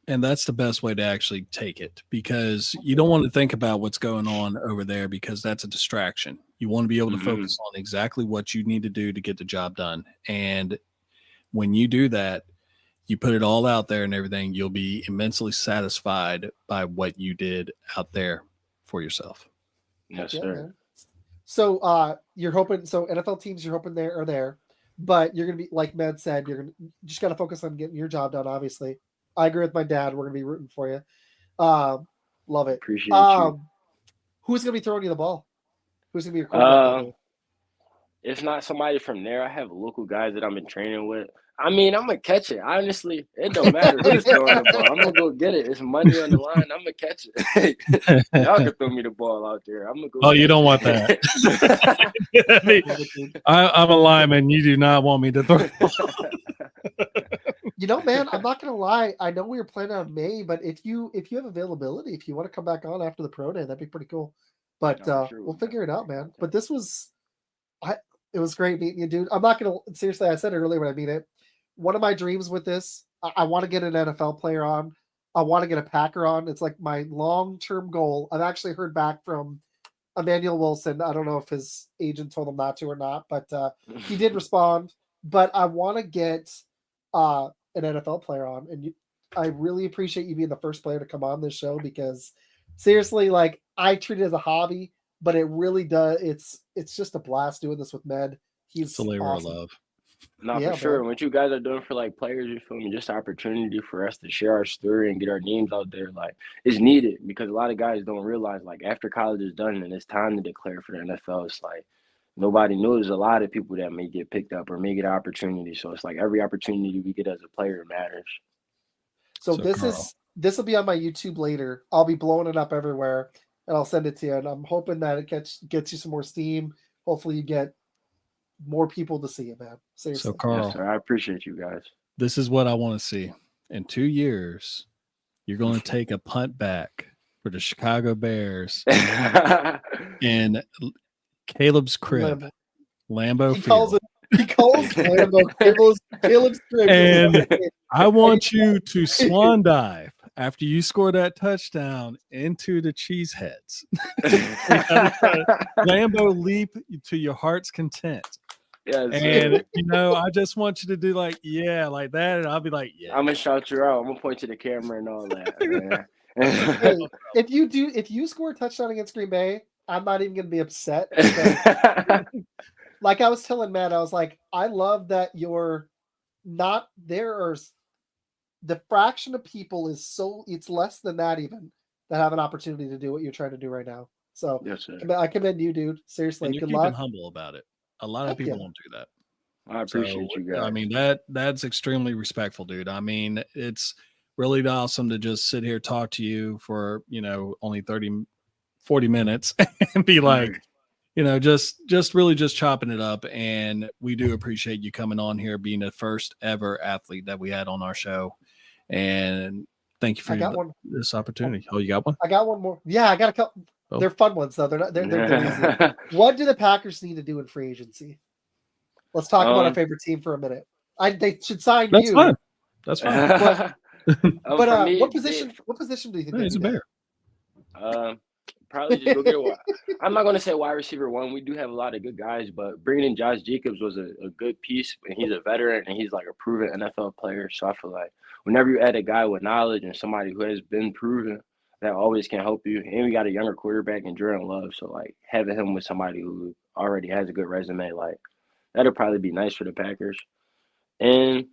And that's the best way to actually take it, because you don't want to think about what's going on over there, because that's a distraction. You want to be able to focus on exactly what you need to do to get the job done. And when you do that, you put it all out there and everything, you'll be immensely satisfied by what you did out there for yourself. Yes, sir. Man. So you're hoping, so NFL teams you're hoping are there, but you're gonna be, like Med said, you're gonna just gotta focus on getting your job done, obviously. I agree with my dad. We're gonna be rooting for you. Love it. Appreciate you. Who's gonna be throwing you the ball? Who's gonna be your quarterback? If not somebody from there, I have local guys that I've been training with. I mean, I'm gonna catch it. Honestly, it don't matter who's throwing the ball. I'm gonna go get it. It's money on the line. I'm gonna catch it. Y'all can throw me the ball out there. I'm gonna go. Oh, you don't want that. I'm a lineman. You do not want me to throw. You know, man, I'm not gonna lie. I know we were planning on May, but if you have availability, if you want to come back on after the pro day, that'd be pretty cool. But we'll figure it out, man. But it was great meeting you, dude. I'm not gonna seriously. I said it earlier when I mean it. One of my dreams with this, I want to get an NFL player on. I want to get a Packer on. It's like my long-term goal. I've actually heard back from Emmanuel Wilson. I don't know if his agent told him not to or not, but he did respond. But I want to get an NFL player on, and I really appreciate you being the first player to come on this show, because seriously, like, I treat it as a hobby, but it really does. It's just a blast doing this with Med. He's a labor awesome. of love. No, for sure. What you guys are doing for like players, you feel me? Just an opportunity for us to share our story and get our names out there. Like, it's needed, because a lot of guys don't realize, like, after college is done and it's time to declare for the NFL, it's like nobody knows a lot of people that may get picked up or may get an opportunity. So it's like every opportunity we get as a player matters. So this will be on my YouTube later. I'll be blowing it up everywhere, and I'll send it to you. And I'm hoping that it gets you some more steam. Hopefully you get more people to see it, man. Seriously. So Carl, yes, sir, I appreciate you guys. This is what I want to see. In 2 years, you're going to take a punt back for the Chicago Bears in Caleb's crib, Lambeau Field. He calls Lambeau Caleb's crib. And I want you to swan dive after you score that touchdown into the Cheeseheads. Lambeau leap to your heart's content. Yes, and I just want you to do like that, and I'll be like, yeah. I'm gonna shout you out. I'm gonna point to the camera and all that. Hey, if you score a touchdown against Green Bay, I'm not even gonna be upset. Like I was telling Matt, I was like, I love that you're not there. Are the fraction of people it's less than that even that have an opportunity to do what you're trying to do right now. So yes, sir. I commend you, dude. Seriously, and you're good luck. Humble about it. A lot of people won't do that. I appreciate you guys. I mean, that's extremely respectful, dude. I mean, it's really awesome to just sit here, talk to you for, only 30, 40 minutes and be like, just really just chopping it up. And we do appreciate you coming on here, being the first ever athlete that we had on our show. And thank you for this opportunity. Oh, you got one? I got one more. Yeah, I got a couple. Oh. They're fun ones, though. They're easy. What do the Packers need to do in free agency? Let's talk about our favorite team for a minute. They should sign you. Fine. That's fine. But what position do you think he's a Bear? Probably just go get a I'm not going to say wide receiver one. We do have a lot of good guys, but bringing in Josh Jacobs was a good piece. And he's a veteran, and he's like a proven NFL player. So I feel like whenever you add a guy with knowledge and somebody who has been proven, that always can help you. And we got a younger quarterback in Jordan Love. So, like, having him with somebody who already has a good resume, like, that'll probably be nice for the Packers. And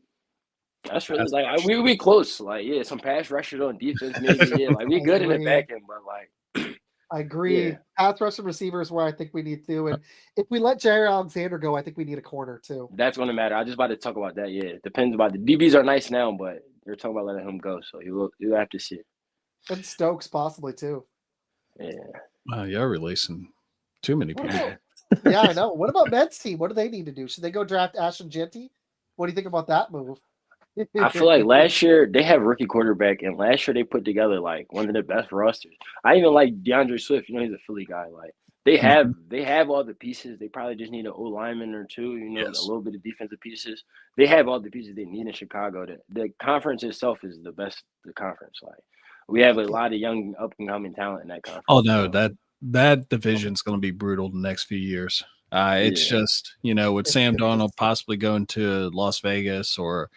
that's really, like, we'll be close. Like, yeah, some pass rushers on defense, maybe. Yeah, like, we good in the back end, but, like. I agree. Yeah. Pass rush and receivers where I think we need to. And if we let Jair Alexander go, I think we need a corner, too. That's going to matter. I just about to talk about that. Yeah, it depends about the DBs are nice now, but they're talking about letting him go. So, you'll have to see. And Stokes possibly too. Yeah. Wow, you're releasing too many people. Yeah, I know. What about Med's team? What do they need to do? Should they go draft Ashton Jeanty? What do you think about that move? I feel like last year they have rookie quarterback, and last year they put together like one of the best rosters. I even like DeAndre Swift. He's a Philly guy. Like They have all the pieces. They probably just need an O lineman or two, a Yes. little bit of defensive pieces. They have all the pieces they need in Chicago. The conference itself is the best the conference. Like we have a lot of young up and coming talent in that conference. Oh no, so. that division's going to be brutal the next few years. It's just with Sam Darnold possibly going to Las Vegas, or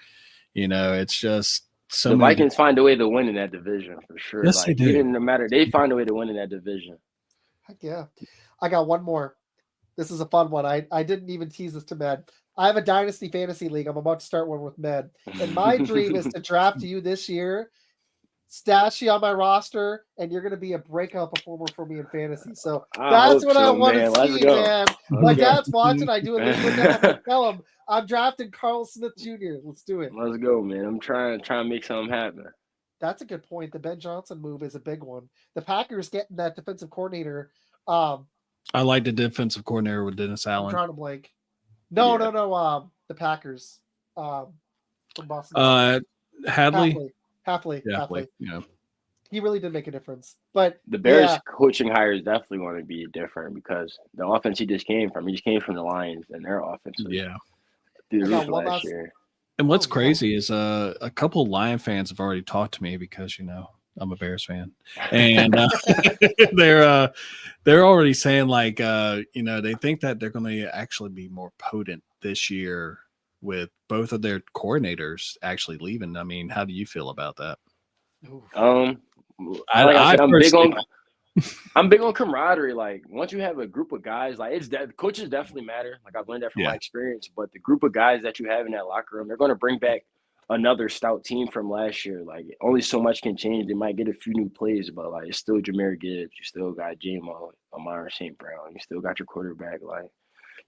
it's just so the many. Vikings find a way to win in that division for sure. Yes, they do. Even no matter, they find a way to win in that division. Heck yeah. I got one more. This is a fun one. I didn't even tease this to Med. I have a Dynasty Fantasy League. I'm about to start one with Med. And my dream is to draft you this year, stash you on my roster, and you're going to be a breakout performer for me in fantasy. So that's what I want to see, man. My dad's watching. I do a league with him. I'm going to tell him I'm drafting Carl Smith Jr. Let's do it. Let's go, man. I'm trying to make something happen. That's a good point. The Ben Johnson move is a big one. The Packers getting that defensive coordinator. I like the defensive coordinator with Dennis Allen. I'm drawing a blank. No. The Packers. From Boston. Hadley. Halfley. Yeah. He really did make a difference. But the Bears coaching hire is definitely going to be different because the offense he just came from the Lions, and their offense was through the roof last year. And what's crazy is a couple Lion fans have already talked to me because I'm a Bears fan, and they're already saying like they think that they're going to actually be more potent this year with both of their coordinators actually leaving. I mean, how do you feel about that? I'm big on camaraderie. Like once you have a group of guys, like coaches definitely matter. Like I've learned that from my experience. But the group of guys that you have in that locker room, they're going to bring back another stout team from last year. Like only so much can change. They might get a few new plays, but like it's still Jahmyr Gibbs. You still got J-Mo, Amon St. Brown. You still got your quarterback. Like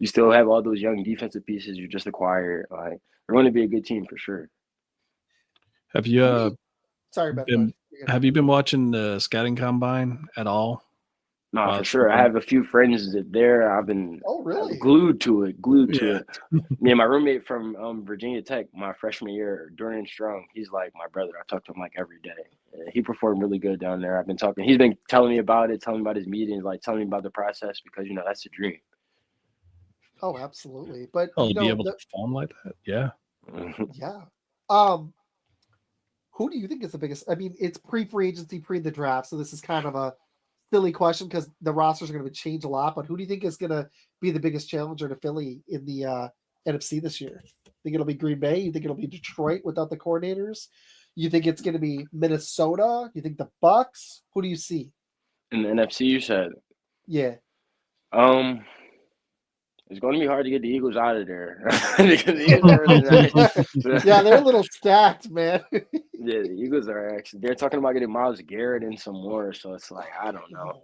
you still have all those young defensive pieces you just acquired. Like they're going to be a good team for sure. Have you? Sorry about that. Have you ban watching the scouting combine at all? No, for sure. I have a few friends that there. I've been glued to it. Me and my roommate from Virginia Tech, my freshman year, Dorian Strong, he's like my brother. I talk to him like every day. He performed really good down there. I've been talking. He's been telling me about it, telling me about his meetings, like telling me about the process because that's a dream. Oh, absolutely. But to be able to perform like that, yeah. Yeah. Who do you think is the biggest? I mean, it's pre-free agency, pre the draft, so this is kind of a silly question because the rosters are going to change a lot. But who do you think is going to be the biggest challenger to Philly in the NFC this year? Think it'll be Green Bay? You think it'll be Detroit without the coordinators? You think it's going to be Minnesota? You think the Bucks? Who do you see in the NFC? You said, yeah. It's going to be hard to get the Eagles out of there. Yeah, they're a little stacked, man. Yeah, the Eagles are they're talking about getting Myles Garrett and some more. So it's like, I don't know.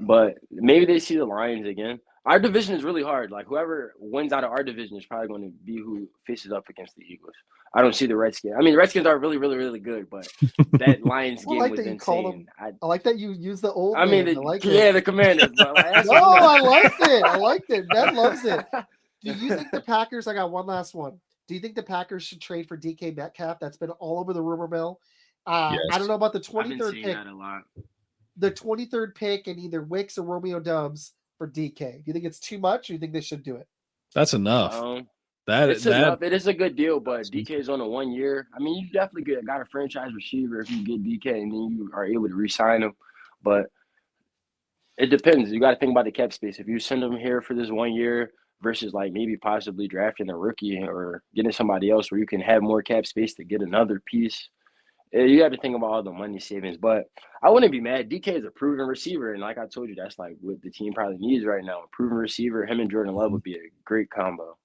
But maybe they see the Lions again. Our division is really hard. Like whoever wins out of our division is probably going to be who faces up against the Eagles. I don't see the Redskins. I mean, the Redskins are really, really, really good, but that Lions game was insane. I like that you use the old. I mean, the Commanders. No, I liked it. Ben loves it. Do you think the Packers? I got one last one. Do you think the Packers should trade for DK Metcalf? That's been all over the rumor mill. Yes. I don't know about the 23rd pick. That a lot. The 23rd pick and either Wicks or Romeo Dubs for DK. Do you think it's too much, or do you think they should do it? That's enough. Enough. It is a good deal, but DK is on a 1 year. I mean, you definitely got a franchise receiver if you get DK and then you are able to re-sign him. But it depends. You got to think about the cap space. If you send him here for this 1 year versus like maybe possibly drafting a rookie or getting somebody else where you can have more cap space to get another piece, you have to think about all the money savings. But I wouldn't be mad. DK is a proven receiver, and like I told you, that's like what the team probably needs right now. A proven receiver, him and Jordan Love would be a great combo.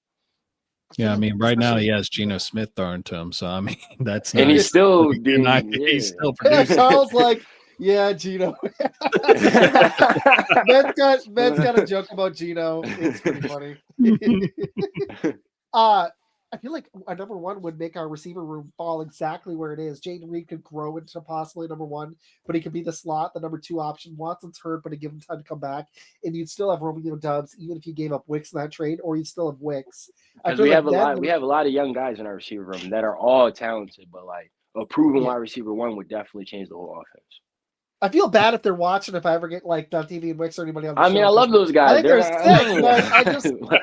Yeah, I mean, right now he has Geno Smith thrown to him, so I mean, that's and he's still doing. He's still producing. Charles like, yeah, Geno. Ben's got a joke about Geno. It's pretty funny. I feel like a number one would make our receiver room fall exactly where it is. Jayden Reed could grow into possibly number one, but he could be the slot, the number two option. Watson's hurt, but he give him time to come back, and you'd still have Romeo Dubs, even if you gave up Wicks in that trade, or you'd still have Wicks. Because we have a lot of young guys in our receiver room that are all talented, but like a proven wide receiver one would definitely change the whole offense. I feel bad if they're watching if I ever get like on TV and Wix or anybody on the I show. mean, I love those guys. I think they're sick, but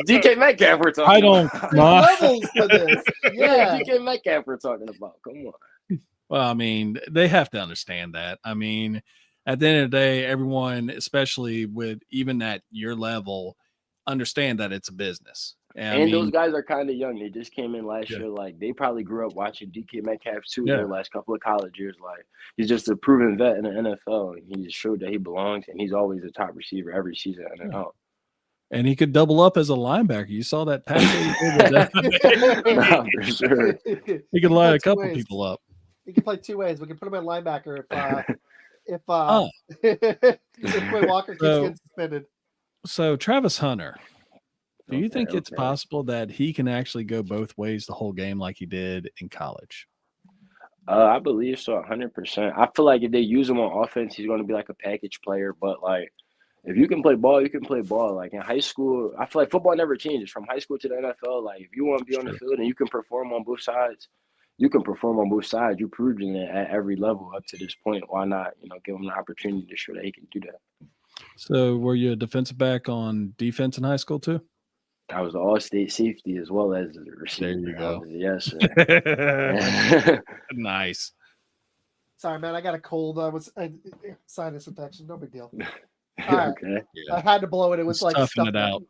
DK Metcalf we're talking I don't. about. there's levels to this. Yeah, Yeah. DK Metcalf we're talking about. Come on. Well, I mean, they have to understand that. I mean, at the end of the day, everyone, especially with even at your level, understand that it's a business. And I mean, those guys are kind of young. They just came in last Yeah. year. Like they probably grew up watching DK Metcalf too. Yeah. Their last couple of college years. Like he's just a proven vet in the NFL, and he just showed that he belongs. And he's always a top receiver every season in and out. and he could double up as a linebacker. You saw that tackle he did with that? Nah, for sure. He could line play a two couple ways. people up. He can play two ways. We can put him at linebacker if Oh. if Quay Walker keeps So- getting suspended. So Travis Hunter, do you think it's Okay. possible that he can actually go both ways the whole game like he did in college? I believe so, 100%. I feel like if they use him on offense, he's going to be like a package player. But like, if you can play ball, you can play ball. Like in high school, I feel like football never changes from high school to the NFL. Like if you want to be on the field and you can perform on both sides, you can perform on both sides. You've proven it at every level up to this point. Why not, give him the opportunity to show that he can do that? So were you a defensive back on defense in high school too? I was all-state safety as well as the receiver. you go. Yes, sir. Nice. Sorry, man. I got a cold. Sinus infection. No big deal. All right. Okay. I had to blow it. It was Just like toughing stuff it out.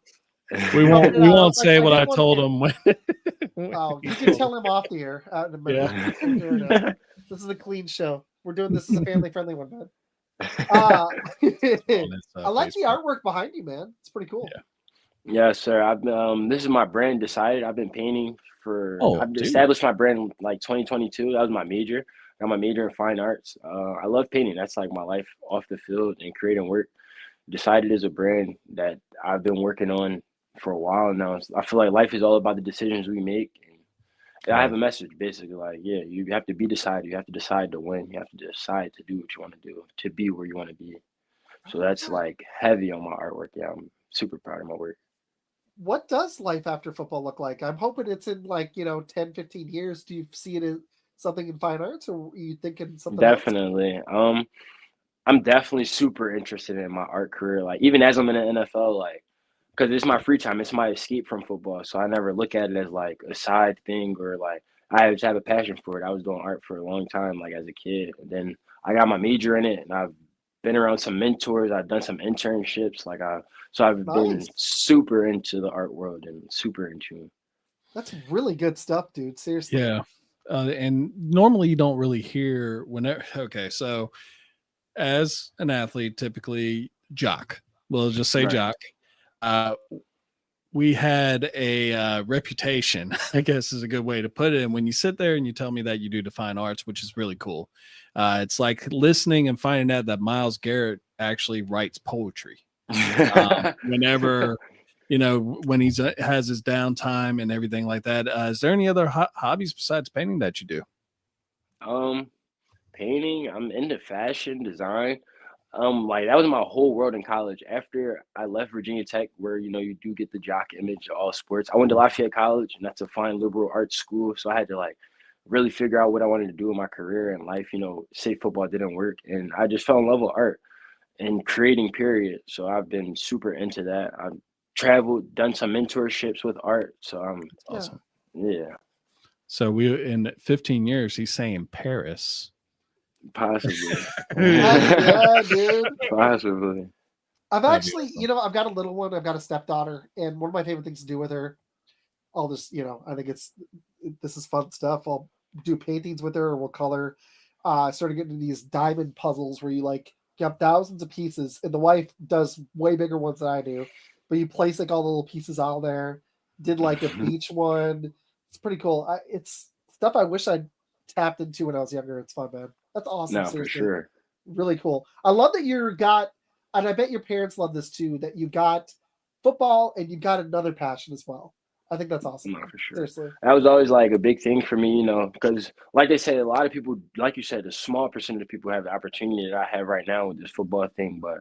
that- We won't. it We out. won't Like, say I what I didn't told want him. Oh, you can tell him off the air out in a minute. Yeah. Fair enough. This is a clean show. We're doing this as a family-friendly one, man. I like the artwork behind you, man. It's pretty cool. Yeah. Yes, sir. I've this is my brand decided. I've been painting for I've dude. established my brand like 2022. That was my major. I got my major in fine arts. I love painting. That's like my life off the field and creating work. Decided is a brand that I've been working on for a while now. I feel like life is all about the decisions we make. And I have a message basically like, yeah, you have to be decided. You have to decide to win. You have to decide to do what you want to do, to be where you want to be. So that's like heavy on my artwork. Yeah, I'm super proud of my work. What does life after football look like? I'm hoping it's in 10, 15 years. Do you see it as something in fine arts, or are you thinking something else? Definitely. I'm definitely super interested in my art career. Like even as I'm in the NFL, like because it's my free time, it's my escape from football. So I never look at it as like a side thing or like I just have a passion for it. I was doing art for a long time, like as a kid, and then I got my major in it, and I've been around some mentors. I've done some internships, so I've been Nice. super into the art world and super in tune. That's really good stuff, dude. Seriously. Yeah. And normally you don't really hear whenever. Okay. So as an athlete, typically jock, we'll just say Right. jock. We had a reputation, I guess is a good way to put it. And when you sit there and you tell me that you do define arts, which is really cool, it's like listening and finding out that Myles Garrett actually writes poetry. Whenever, when he's has his downtime and everything like that. Is there any other hobbies besides painting that you do? Painting. I'm into fashion design. Like that was my whole world in college. After I left Virginia Tech, where you do get the jock image of all sports, I went to Lafayette College, and that's a fine liberal arts school. So I had to like really figure out what I wanted to do in my career and life. Say football didn't work, and I just fell in love with art and creating. Period. So I've been super into that. I've traveled, done some mentorships with art. So That's awesome. yeah, So we in 15 years, he's saying Paris. possibly. Yeah, dude. Possibly. I've That'd be actually, awesome. I've got a little one. I've got a stepdaughter, and one of my favorite things to do with her, I'll just, I think this is fun stuff. I'll do paintings with her, or we'll color. I started getting into these diamond puzzles where you you have thousands of pieces, and the wife does way bigger ones than I do, but you place all the little pieces out there. Did a beach one. It's pretty cool. It's stuff I wish I'd tapped into when I was younger. It's fun, man. That's awesome. No, for seriously. sure. Really cool. I love that and I bet your parents love this too, that you got football and you got another passion as well. I think that's awesome. No, for sure. Seriously. That was always like a big thing for me, because like they say, a lot of people, like you said, a small percentage of people have the opportunity that I have right now with this football thing. But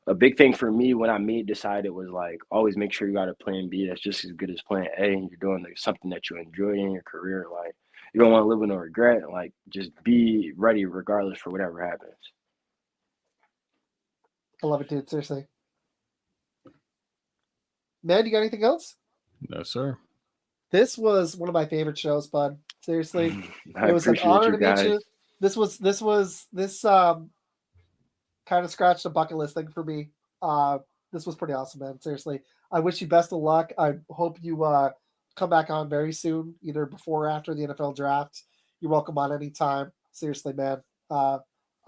a big thing for me when I decided was like, always make sure you got a plan B that's just as good as plan A, and you're doing something that you enjoy in your career. Like you don't want to live with no regret. Like just be ready regardless for whatever happens. I love it, dude. Seriously. Man, you got anything else? No, sir. This was one of my favorite shows, bud. Seriously. I It was an appreciate honor you to meet guys. you. This kind of scratched a bucket list thing for me. This was pretty awesome, man. Seriously. I wish you best of luck. I hope you come back on very soon, either before or after the NFL draft. You're welcome on anytime. Seriously, man. I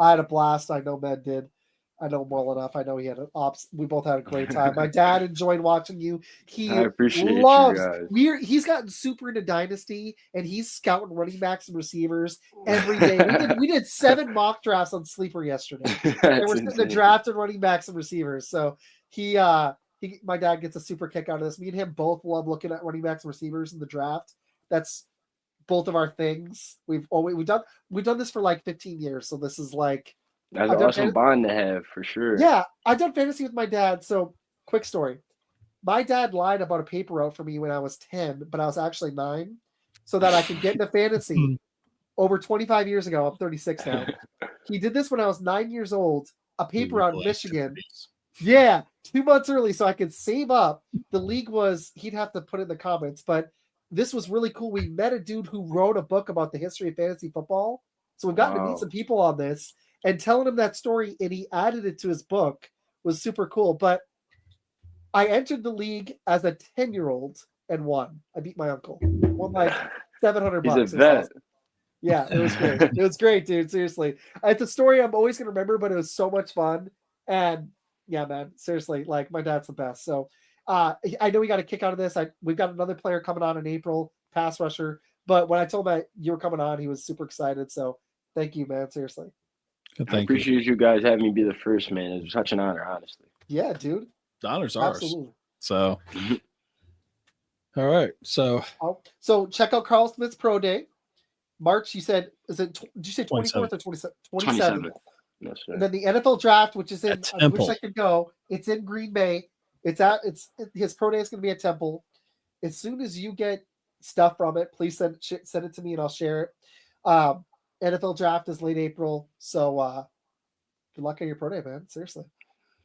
had a blast. I know Med did. I know him well enough. I know he had an ops. We both had a great time. My dad enjoyed watching you. He I appreciate you loves. guys. He's gotten super into Dynasty, and he's scouting running backs and receivers every day. We did 7 mock drafts on Sleeper yesterday. And That's we're sitting the insane. draft and running backs and receivers. So my dad gets a super kick out of this. Me and him both love looking at running backs and receivers in the draft. That's both of our things. We've done this for like 15 years. So this is like. That's I've an done awesome bond to have for sure. Yeah, I've done fantasy with my dad. So, quick story. My dad lied about a paper route for me when I was 10, but I was actually 9, so that I could get into fantasy over 25 years ago. I'm 36 now. He did this when I was 9 years old, a paper route in Michigan. Yeah, 2 months early, so I could save up. The league was, he'd have to put it in the comments, but this was really cool. We met a dude who wrote a book about the history of fantasy football. So we've gotten to meet some people on this. And telling him that story, and he added it to his book, was super cool. But I entered the league as a 10-year-old and won. I beat my uncle. Won like $700. He's a vet. Awesome. Yeah, it was great. It was great, dude. Seriously. It's a story I'm always going to remember, but it was so much fun. And yeah, man, seriously, like my dad's the best. So I know we got a kick out of this. We've got another player coming on in April, pass rusher. But when I told him that you were coming on, he was super excited. So thank you, man. Seriously. I appreciate you guys having me be the first, man. It was such an honor, honestly. Yeah, dude. The honor's ours. Absolutely. So, all right. So check out Carl Smith's Pro Day. March, you said, did you say 24th or 27th? 27th. No, sir. And then the NFL draft, which is in, I wish Temple. I could go. It's in Green Bay. His Pro Day is going to be at Temple. As soon as you get stuff from it, please send it to me and I'll share it. NFL draft is late April, so good luck on your Pro Day, man. Seriously.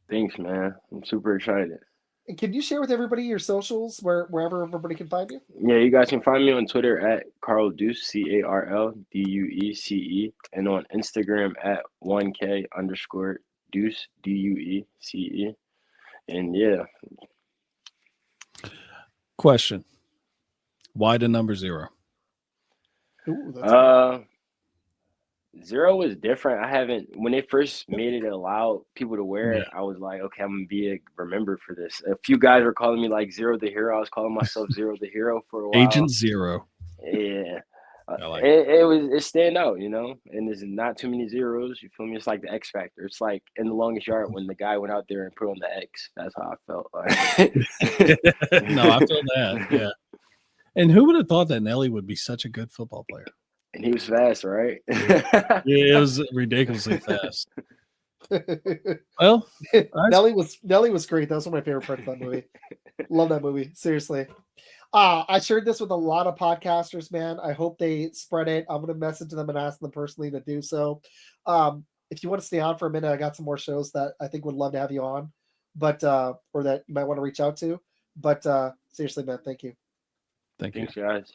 Thanks, man. I'm super excited. And can you share with everybody your socials wherever everybody can find you? Yeah, you guys can find me on Twitter at Carl Deuce, CarlDuece, and on Instagram at 1K_Deuce, DUECE. And yeah. Question. Why the number 0? Ooh, that's 0 is different. When they first made it allow people to wear it, I was like, okay, I'm gonna remembered for this. A few guys were calling me like Zero the Hero. I was calling myself Zero the Hero for a while. Agent Zero. Yeah. Like it stand out, you know, and there's not too many zeros. You feel me? It's like the X Factor. It's like in the longest yard when the guy went out there and put on the X. That's how I felt. No, I feel that. Yeah. And who would have thought that Nelly would be such a good football player? And he was fast, right? Yeah, it was ridiculously fast. Well, Nelly was great. That was one of my favorite parts of that movie. Love that movie. Seriously. I shared this with a lot of podcasters, man. I hope they spread it. I'm going to message them and ask them personally to do so. If you want to stay on for a minute, I got some more shows that I think would love to have you on, but or that you might want to reach out to. But seriously, man, thank you. Thank you. Thanks, guys.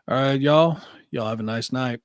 All right, y'all. Y'all have a nice night.